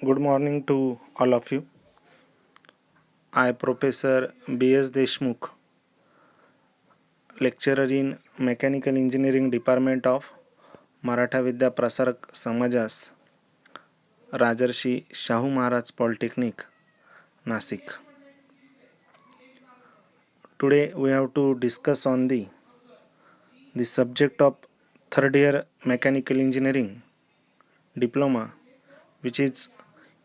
Good morning to all of you. I Professor B.S. Deshmukh, lecturer in Mechanical Engineering Department of Maratha Vidya Prasarak Samajas, Rajarshi Shahu Maharaj Polytechnic, Nasik. Today we have to discuss on the subject of third year Mechanical Engineering Diploma, which is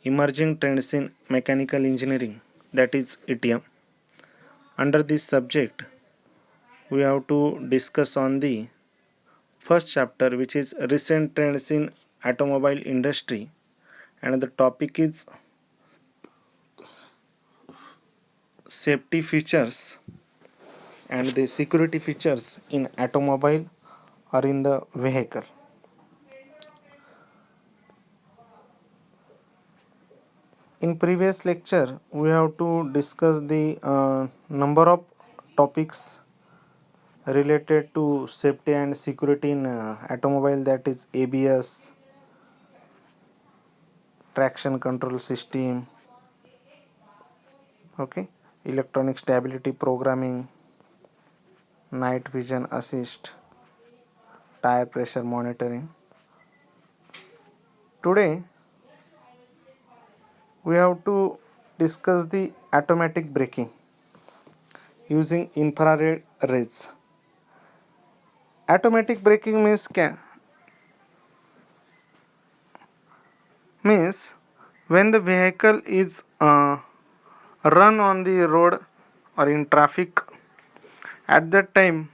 Emerging Trends in Mechanical Engineering, that is ETM. Under this subject, we have to discuss on the first chapter, which is recent trends in automobile industry, and the topic is safety features and the security features in automobile or in the vehicle. In previous lecture, we have to discuss the number of topics related to safety and security in automobile, that is ABS, traction control system, electronic stability programming, night vision assist, tire pressure monitoring. Today we have to discuss the automatic braking using infrared rays. Automatic braking means when the vehicle is run on the road or in traffic. At that time,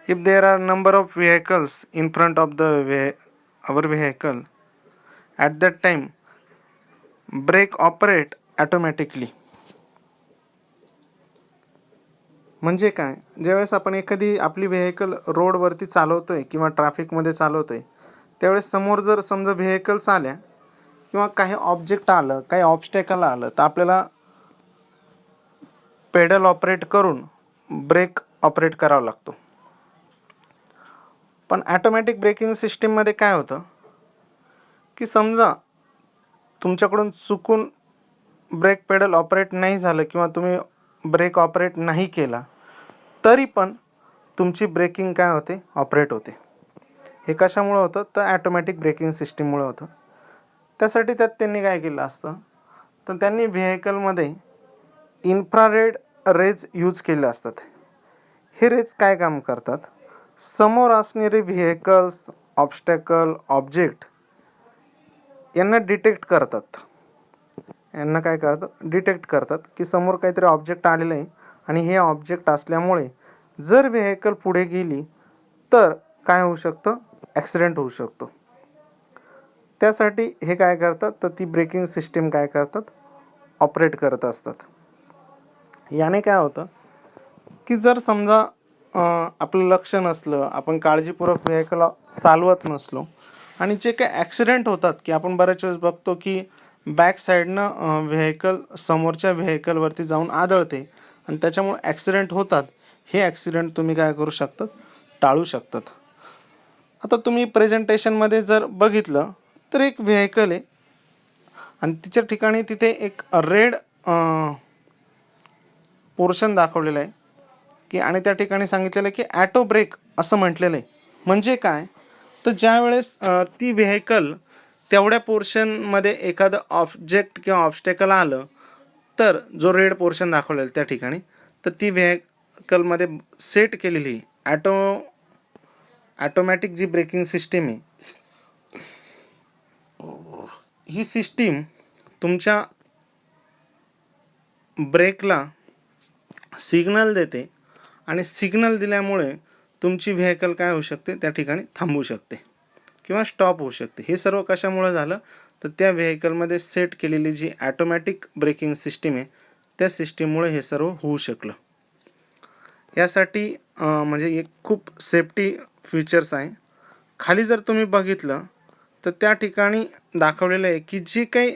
if there are number of vehicles in front of our vehicle, at that time brake operate automatically. म्हणजे काय, ज्यावेळेस आपण एखादी आपली vehicle रोडवरती चालवतोय किंवा ट्रॅफिकमध्ये चालवतोय, त्यावेळेस समोर जर समजा व्हेकल्स आल्या किंवा काही ऑब्जेक्ट आलं, काही ऑब्स्टॅकल आलं, तर आपल्याला पेडल ऑपरेट करून ब्रेक ऑपरेट करावा लागतो. पण ॲटोमॅटिक ब्रेकिंग सिस्टीममध्ये काय होतं की समजा तुमच्याकडून चुकून ब्रेक पेडल ऑपरेट नाही झालं किंवा तुम्ही ब्रेक ऑपरेट नाही केला, तरी पण तुमची ब्रेकिंग काय होते, ऑपरेट होते. हे कशामुळे होतं, तर ॲटोमॅटिक ब्रेकिंग सिस्टीममुळे होतं. त्यासाठी त्यात त्यांनी काय केलं असतं, तर त्यांनी व्हेकलमध्ये इन्फ्रारेड रेज यूज केले असतात. हे रेज काय काम करतात, समोर असणारे व्हेकल्स, ऑब्स्टॅकल, ऑब्जेक्ट यांना डिटेक्ट करतात. डिटेक्ट करतात की समोर काहीतरी ऑब्जेक्ट आलेलं आहे आणि हे ऑब्जेक्ट असल्यामुळे जर व्हेकल पुढे गेली तर काय होऊ शकतं, ॲक्सिडेंट होऊ शकतो. त्यासाठी हे काय करतात, तर ती ब्रेकिंग सिस्टीम काय करतात, ऑपरेट करत असतात. याने काय होतं की जर समजा आपलं लक्ष नसलं, आपण काळजीपूर्वक व्हेकल चालवत नसलो आणि जे काही ॲक्सिडेंट होतात, की आपण बऱ्याच वेळेस बघतो की बॅक साईडनं व्हेकल समोरच्या व्हेकलवरती जाऊन आदळते आणि त्याच्यामुळे ॲक्सिडेंट होतात. हे ॲक्सिडेंट तुम्ही काय करू शकतात, टाळू शकतात. आता तुम्ही प्रेझेंटेशनमध्ये जर बघितलं तर एक व्हेकल आहे आणि तिच्या ठिकाणी तिथे एक रेड पोर्शन दाखवलेलं आहे की आणि त्या ठिकाणी सांगितलेलं आहे की ॲटो ब्रेक असं म्हटलेलं आहे. म्हणजे काय, तर ज्या वेळेस ती व्हेकल तेवढ्या पोर्शनमध्ये एखादं ऑब्जेक्ट किंवा ऑब्स्टॅकल आलं, तर जो रेड पोर्शन दाखवलेलं त्या ठिकाणी, तर ती व्हेकलमध्ये सेट केलेली ॲटोमॅटिक जी ब्रेकिंग सिस्टीम आहे, ही सिस्टीम तुमच्या ब्रेकला सिग्नल देते आणि सिग्नल दिल्यामुळे तुमची व्हेकल काय होऊ शकते, त्या ठिकाणी थांबू शकते किंवा स्टॉप होऊ शकते. हे सर्व कशामुळे झालं, तर त्या व्हेकलमध्ये सेट केलेली जी ॲटोमॅटिक ब्रेकिंग सिस्टीम आहे, त्या सिस्टीममुळे हे सर्व होऊ शकलं. यासाठी म्हणजे एक खूप सेफ्टी फीचर्स आहे. खाली जर तुम्ही बघितलं तर त्या ठिकाणी दाखवलेलं आहे की जी काही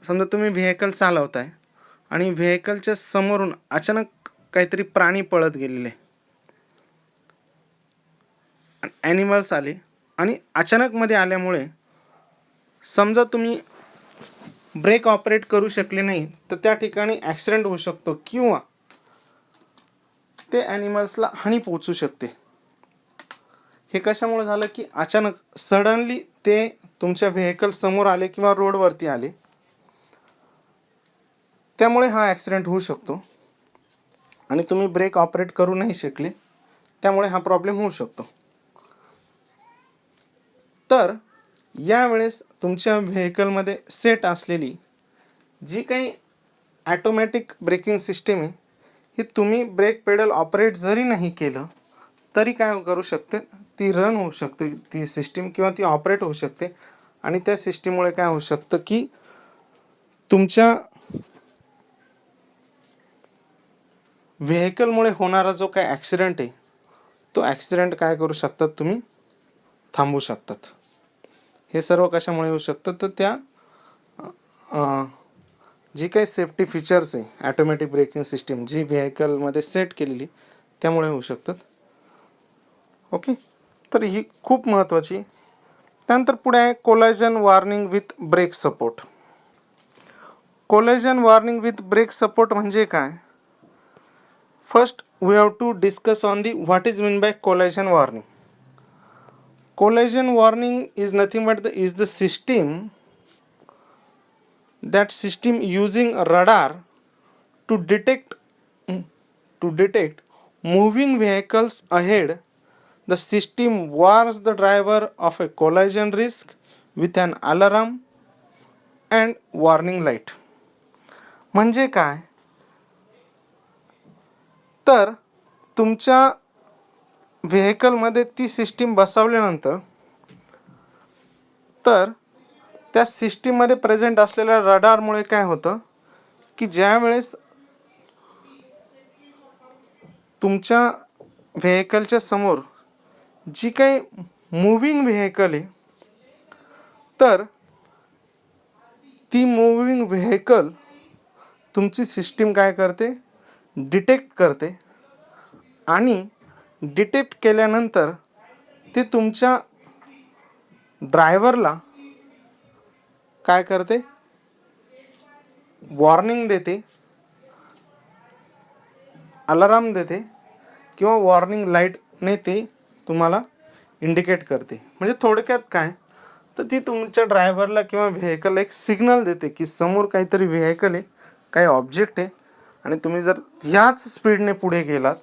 समजा तुम्ही व्हेकल चालवताय आणि व्हेकलच्या समोरून अचानक काहीतरी प्राणी पळत गेलेले, ॲनिमल्स आले आणि अचानक मध्ये आल्यामुळे समजा तुम्ही ब्रेक ऑपरेट करू शकले नाही तर त्या ठिकाणी ॲक्सिडेंट होऊ शकतो किंवा ते ॲनिमल्सला हानी पोहोचू शकते. हे कशामुळे झालं की अचानक सडनली ते तुमच्या व्हेकल समोर आले किंवा रोडवरती आले, त्यामुळे हा ॲक्सिडेंट होऊ शकतो. आणि तुम्ही ब्रेक ऑपरेट करू नाही शकले, त्यामुळे हा प्रॉब्लेम होऊ शकतो. तर यावेळेस तुमच्या व्हेकलमध्ये सेट असलेली जी काही ॲटोमॅटिक ब्रेकिंग सिस्टीम आहे, ही तुम्ही ब्रेक पेडल ऑपरेट जरी नाही केलं तरी काय करू शकते, ती रन होऊ शकते ती सिस्टीम किंवा ती ऑपरेट होऊ शकते. आणि त्या सिस्टीममुळे काय होऊ शकतं की तुमच्या व्हेकलमुळे होणारा जो काय ॲक्सिडेंट आहे तो ॲक्सिडेंट काय करू शकतात तुम्ही थांबवू शकतात. हे सर्व कशामुळे होऊ शकतं तर त्या जी काही सेफ्टी फीचर्स आहे ॲटोमॅटिक ब्रेकिंग सिस्टीम जी व्हेकलमध्ये सेट केलेली त्यामुळे होऊ शकतात. ओके, तर ही खूप महत्त्वाची. त्यानंतर पुढे आहे collision warning with brake support. Collision warning with brake support म्हणजे काय? First we have to discuss on the what is mean by collision warning. Collision warning is nothing but is the system using radar to detect moving vehicles ahead. The system warns the driver of a collision risk with an alarm and warning light. म्हणजे काय? तर तुमच्या व्हेकलमध्ये ती system बसवल्यानंतर तर त्या सिस्टीममध्ये present असलेल्या रडारमुळे काय होतं की ज्या वेळेस तुमच्या व्हेकलच्या समोर जी काही मूव्हिंग व्हेकल आहे तर ती मूव्हिंग व्हेकल तुमची सिस्टीम काय करते, डिटेक्ट करते. आणि डिटेक्ट केल्यानंतर ते तुमच्या ड्रायव्हरला काय करते, वॉर्निंग देते, अलाराम देते किंवा वॉर्निंग लाईटने ते तुम्हाला इंडिकेट करते. म्हणजे थोडक्यात काय तर ती तुमच्या ड्रायव्हरला किंवा व्हेकलला एक सिग्नल देते की समोर काहीतरी व्हेकल आहे, काही ऑब्जेक्ट आहे आणि तुम्ही जर ह्याच स्पीडने पुढे गेलात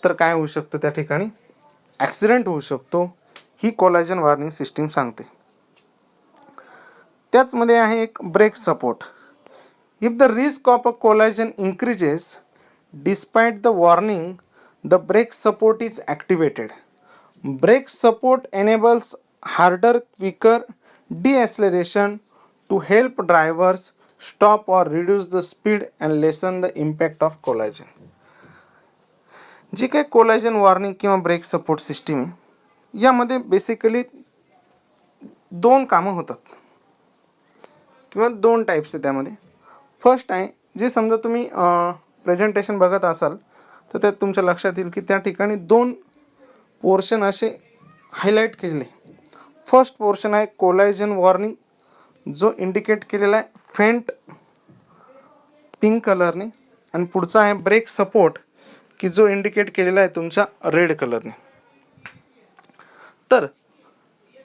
तर काय होऊ शकतं, त्या ठिकाणी ॲक्सिडेंट होऊ शकतो. ही कोलायजन वॉर्निंग सिस्टीम सांगते. त्याचमध्ये आहे एक brake support. If the risk of a collision increases despite the warning the brake support is activated. Brake support enables harder, quicker deceleration to help drivers stop or reduce the speed and lessen the impact of collision. जी काही कोलायजन warning किंवा break support system आहे यामध्ये basically दोन कामं होतात किंवा दोन types आहे त्यामध्ये. फर्स्ट आहे जे समजा तुम्ही प्रेझेंटेशन बघत असाल तर त्यात तुमच्या लक्षात येईल की त्या ठिकाणी दोन पोर्शन असे हायलाईट केलेले. फर्स्ट पोर्शन आहे कोलायजन वॉर्निंग जो इंडिकेट केलेला आहे फेंट पिंक कलरने आणि पुढचा आहे ब्रेक सपोर्ट की जो इंडिकेट केलेला आहे तुमच्या रेड कलरने. तर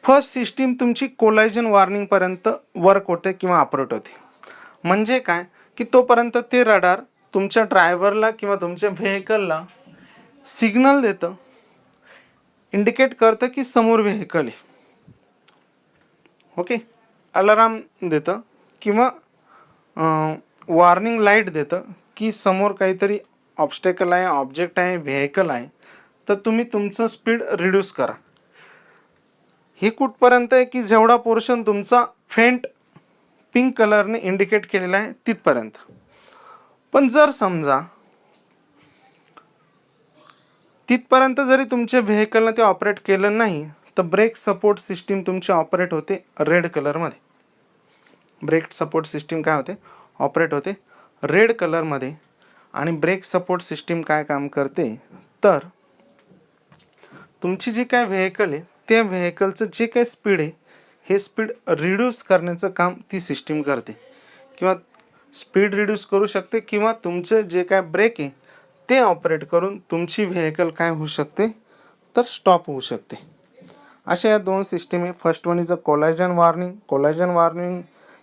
फर्स्ट सिस्टीम तुमची कोलायजन वॉर्निंगपर्यंत वर्क होते किंवा ऑपरेट होते. म्हणजे काय की तोपर्यंत ते रडार तुमच्या ड्रायव्हरला किंवा तुमच्या व्हेकलला सिग्नल देतं, इंडिकेट करतं की समोर व्हेकल आहे. ओके, अलाराम देतं किंवा वॉर्निंग लाईट देतं की समोर काहीतरी ऑब्स्टेकल आहे, ऑब्जेक्ट आहे, व्हेकल आहे, तर तुम्ही तुमचं स्पीड रिड्यूस करा. हे कुठपर्यंत आहे की जेवढा पोर्शन तुमचा फेंट पिंक कलरने इंडिकेट केलेला आहे तिथपर्यंत. पण जर समजा तिथपर्यंत जरी तुमच्या व्हेकलनं ते ऑपरेट केलं नाही तर ब्रेक सपोर्ट सिस्टीम तुमची ऑपरेट होते रेड कलरमध्ये. ब्रेक सपोर्ट सिस्टीम काय होते, ऑपरेट होते रेड कलरमध्ये. आणि ब्रेक सपोर्ट सिस्टीम काय काम करते तर तुमची जी काय व्हेकल आहे त्या व्हेकलचं जे काही स्पीड आहे हे स्पीड रिड्यूस करण्याचं काम ती सिस्टीम करते, किंवा स्पीड रिड्यूस करू शकते, किंवा तुमचं जे काय ब्रेक आहे ते ऑपरेट करून तुमची व्हेकल काय होऊ शकते तर स्टॉप होऊ शकते. अशा या दोन सिस्टीम आहे. First one is a collision warning. Collision warning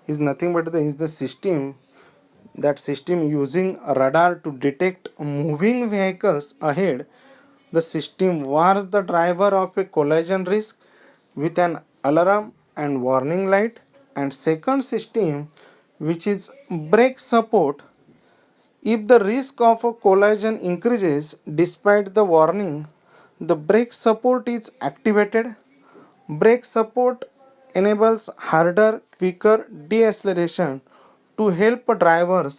is nothing but the system that system using radar to detect moving vehicles ahead. The system warns the driver of a collision risk with an alarm and warning light. And second system, which is brake support, if the risk of a collision increases despite the warning, the brake support is activated. Brake support enables harder, quicker deceleration to help drivers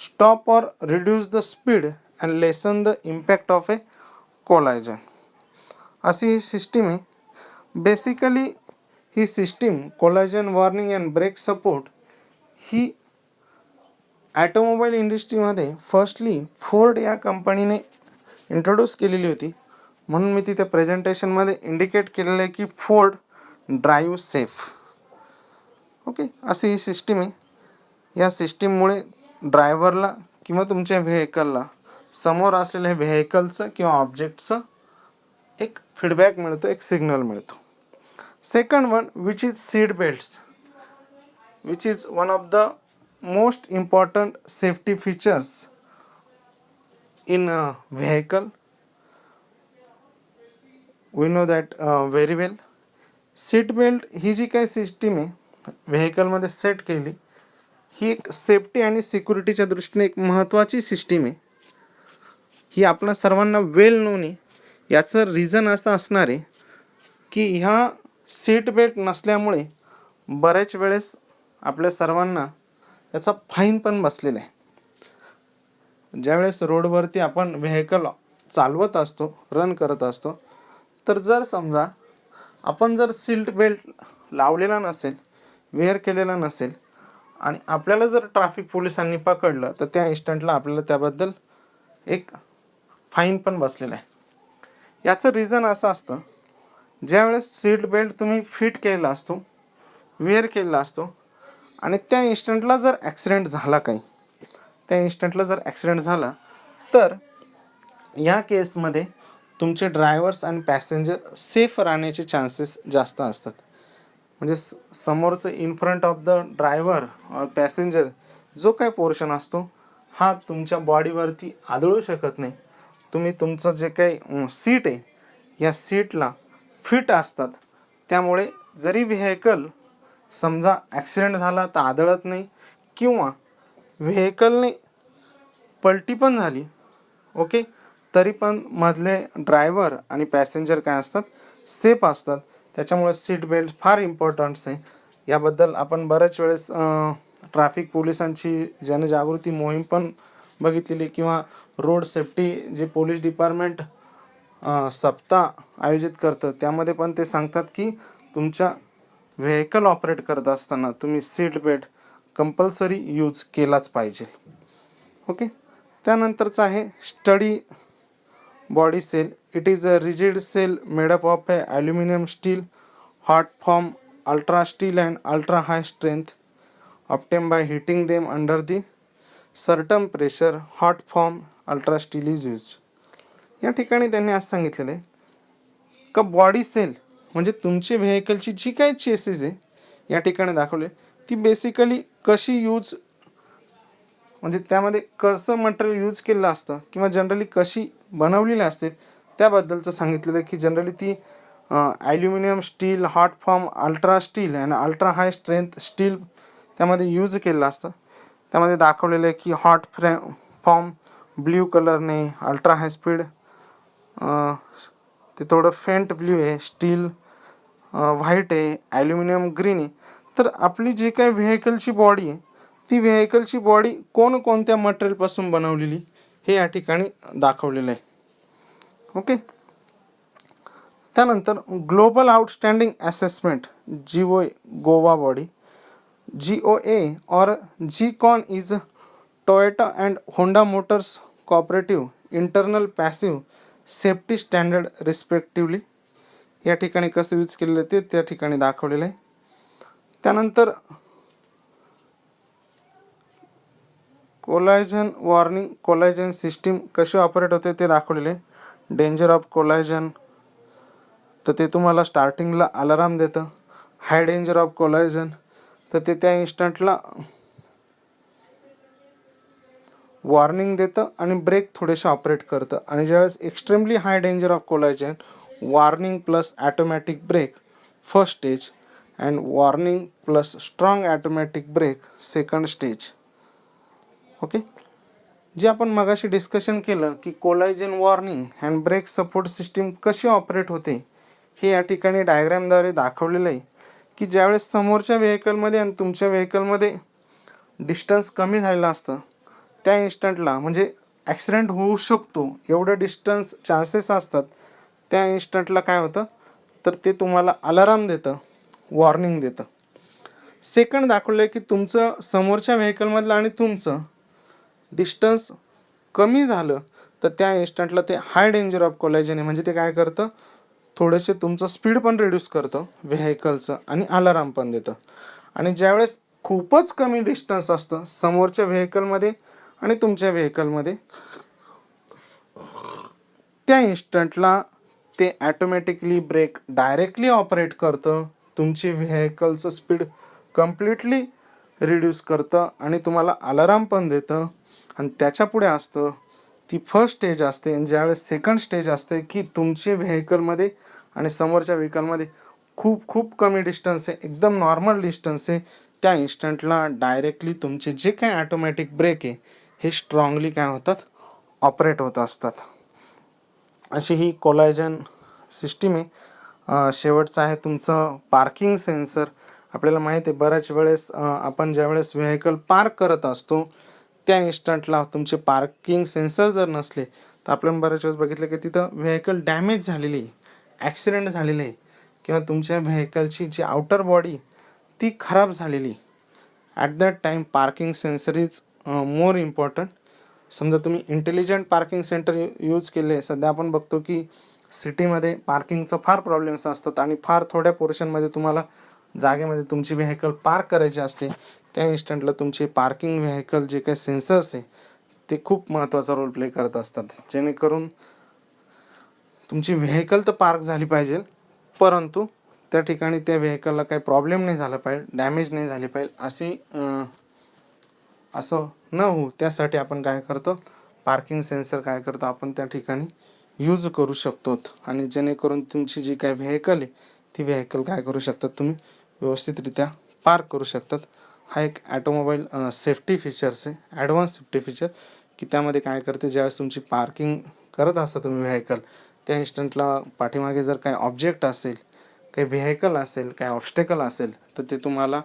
stop or reduce the speed and lessen the impact of a collision. अशी ही system आहे. Basically ही system collision warning and brake support ही automobile इंडस्ट्रीमध्ये firstly Ford या कंपनीने introduce केलेली होती. म्हणून मी तिथे प्रेझेंटेशनमध्ये इंडिकेट केलेलं आहे की फोर्ड ड्राईव्ह सेफ. ओके, अशी ही सिस्टीम आहे. या सिस्टीममुळे ड्रायव्हरला किंवा तुमच्या व्हेकलला समोर असलेल्या व्हेकलचं किंवा ऑब्जेक्टचं एक फीडबॅक मिळतो, एक सिग्नल मिळतो. Second one which is seat belts, which is one of the most important safety features in vehicle. We know that very well. Seat belt ही जी काही सिस्टीम आहे व्हेकलमध्ये सेट केली, ही एक सेफ्टी आणि सिक्युरिटीच्या दृष्टीने एक महत्त्वाची सिस्टीम आहे. ही आपल्या सर्वांना वेल नोन आहे. याचं रिझन असं असणार आहे की ह्या सीट बेल्ट नसल्यामुळे बऱ्याच वेळेस आपल्या सर्वांना याचा फाईन पण बसलेला आहे. ज्यावेळेस रोडवरती आपण व्हेकल चालवत असतो, रन करत असतो, तर जर समजा आपण जर सीट बेल्ट लावलेला नसेल, वेअर केलेला नसेल आणि आपल्याला जर ट्रॅफिक पोलिसांनी पकडलं तर त्या इन्स्टंटला आपल्याला त्याबद्दल एक फाईन पण बसलेला आहे. याचं रिझन असं असतं, ज्यावेळेस सीट बेल्ट तुम्ही फिट केलेला असतो, वेअर केलेला असतो आणि त्या इन्स्टंटला जर ॲक्सिडेंट झाला काही, त्या इन्स्टंटला जर ॲक्सिडेंट झाला तर या केसमध्ये तुमचे ड्रायव्हर्स आणि पॅसेंजर सेफ राहण्याचे चान्सेस जास्त असतात. म्हणजे समोरचं in front of the driver passenger जो काय पोर्शन असतो हा तुमच्या बॉडीवरती आदळू शकत नाही. तुम्ही तुमचं जे काही सीट आहे या सीटला फिट असतात, त्यामुळे जरी व्हेकल समजा ॲक्सिडेंट झाला तर आदळत नाही, किंवा व्हेकलने पलटी पण झाली, ओके, तरी पण मधले ड्रायव्हर आणि पॅसेंजर काय असतात, सेफ असतात. त्याच्यामुळे सीट बेल्ट फार इम्पॉर्टंट्स आहे. याबद्दल आपण बऱ्याच वेळेस ट्रॅफिक पोलिसांची जनजागृती मोहीम पण बघितलेली, किंवा रोड सेफ्टी जे पोलीस डिपार्टमेंट सप्ताह आयोजित करतं त्यामध्ये पण ते सांगतात की तुमच्या व्हेकल ऑपरेट करत असताना तुम्ही सीट बेल्ट कंपल्सरी यूज केलाच पाहिजे. ओके, त्यानंतरचं आहे study body cell. It is a rigid cell made up of a aluminium steel hot form ultra steel and ultra high strength obtained by heating them under the certain pressure. Hot form ultra steel is used. या ठिकाणी त्यांनी असं सांगितलेलं आहे का body sale म्हणजे तुमची व्हेकलची जी काही चेसिस आहे या ठिकाणी दाखवले, ती बेसिकली कशी यूज, म्हणजे त्यामध्ये कसं मटेरियल यूज केलेलं असतं किंवा जनरली कशी बनवलेली असते त्याबद्दलचं सांगितलेलं आहे. की जनरली ती aluminium steel, hot form ultra steel आणि अल्ट्रा हाय स्ट्रेंथ स्टील त्यामध्ये यूज केलेलं असतं. त्यामध्ये दाखवलेलं आहे की हॉट फॉर्म ब्ल्यू कलरने, अल्ट्रा हाय स्पीड ते थोडं फेंट ब्ल्यू आहे, स्टील व्हाईट आहे, ॲल्युमिनियम ग्रीन आहे. तर आपली जी काही व्हेकलची बॉडी आहे ती व्हेकलची बॉडी कोणकोणत्या मटेरियलपासून बनवलेली हे या ठिकाणी दाखवलेलं आहे. ओके, त्यानंतर global outstanding assessment GOA Goa body. GOA और GCON is Toyota and Honda Motors cooperative internal passive safety standard respectively. या ठिकाणी कसं यूज केलेलं ते त्या ठिकाणी दाखवलेलं आहे. त्यानंतर कोलायजन सिस्टीम कशी ऑपरेट होते ते दाखवलेले. डेंजर ऑफ कोलायजन, तर ते तुम्हाला स्टार्टिंगला अलाराम देतं. हाय डेंजर ऑफ कोलायजन, तर ते त्या इन्स्टंटला वॉर्निंग देतं आणि ब्रेक थोडेसे ऑपरेट करतं. आणि ज्यावेळेस extremely high danger of collision, warning plus automatic brake first stage and warning plus strong automatic brake second stage. Okay, जे आपण मगाशी डिस्कशन केलं की collision warning and brake support system कशी ऑपरेट होते, हे या ठिकाणी डायग्रॅमद्वारे दाखवलेलं आहे. की ज्यावेळेस समोरच्या व्हेकलमध्ये आणि तुमच्या व्हेकलमध्ये डिस्टन्स कमी झालेलं असतं, त्या इन्स्टंटला म्हणजे ॲक्सिडेंट होऊ शकतो एवढं डिस्टन्स चान्सेस असतात, त्या इन्स्टंटला काय होतं तर ते तुम्हाला अलाराम देतं, वॉर्निंग देतं. सेकंड दाखवलं आहे की तुमचं समोरच्या व्हेकलमधलं आणि तुमचं डिस्टन्स कमी झालं तर त्या इन्स्टंटला ते हाय डेंजर ऑफ कोलायजन आहे. म्हणजे ते काय करतं, थोडेसे तुमचं स्पीड पण रिड्यूस करतं व्हेकलचं आणि अलाराम पण देतं. आणि ज्यावेळेस खूपच कमी डिस्टन्स असतं समोरच्या व्हेकलमध्ये आणि तुमच्या व्हेकलमध्ये, त्या इन्स्टंटला ते ॲटोमॅटिकली ब्रेक डायरेक्टली ऑपरेट करतं, तुमची व्हेकलचं स्पीड कम्प्लिटली रिड्यूस करतं आणि तुम्हाला अलाराम पण देतं. आणि त्याच्या पुढे असतं ती फर्स्ट स्टेज असते. आणि ज्यावेळेस सेकंड स्टेज असते की तुमचे व्हेकलमध्ये आणि समोरच्या व्हेकलमध्ये खूप खूप कमी डिस्टन्स आहे, एकदम नॉर्मल डिस्टन्स आहे, त्या इन्स्टंटला डायरेक्टली तुमचे जे काही ॲटोमॅटिक ब्रेक आहे हे स्ट्रॉंगली काय होतात, ऑपरेट होत असतात. अशी ही कोलायजन सिस्टीम आहे. शेवटचं आहे तुमचं पार्किंग सेन्सर. आपल्याला माहिती आहे बऱ्याच वेळेस आपण ज्यावेळेस व्हेकल पार्क करत असतो त्या इन्स्टंटला तुमचे पार्किंग सेन्सर जर नसले तर आपण बऱ्याच वेळेस बघितलं की तिथं व्हेकल डॅमेज झालेली आहे, ॲक्सिडेंट झालेले आहे, किंवा तुमच्या व्हेकलची जी आउटर बॉडी ती खराब झालेली. At that time parking sensor is more important. समजा तुम्ही इंटेलिजंट पार्किंग सेंटर यूज केले, सध्या आपण बघतो की सिटीमध्ये पार्किंगचं फार प्रॉब्लेम्स असतात आणि फार थोड्या पोर्शनमध्ये तुम्हाला जागेमध्ये तुमची व्हेकल पार्क करायची असते, त्या इन्स्टंटला तुमचे पार्किंग व्हेकल जे काही सेन्सर्स आहे ते खूप महत्त्वाचा रोल प्ले करत असतात. जेणेकरून तुमची व्हेकल तर पार्क झाली पाहिजे, परंतु त्या ठिकाणी त्या व्हेकलला काही प्रॉब्लेम नाही झाला पाहिजे, डॅमेज नाही झाली पाहिजे, असं न होऊ त्यासाठी आपण काय करतो, पार्किंग सेन्सर काय करतो आपण त्या ठिकाणी यूज करू शकतो. आणि जेणेकरून तुमची जी काय व्हेकल आहे ती व्हेकल काय करू शकतात, तुम्ही व्यवस्थितरित्या पार्क करू शकतात. हा एक ॲटोमोबाईल सेफ्टी फीचर्स आहे, ॲडव्हान्स सेफ्टी फीचर, की त्यामध्ये काय करते, ज्यावेळेस तुमची पार्किंग करत असता तुम्ही व्हेकल, त्या इन्स्टंटला पाठीमागे जर काही ऑब्जेक्ट असेल, काही व्हेकल असेल, काही ऑब्स्टेकल असेल, तर ते तुम्हाला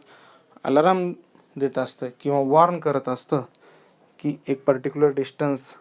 अलाराम देत असतं किंवा वॉर्न करत असतं की एक पर्टिक्युलर डिस्टन्स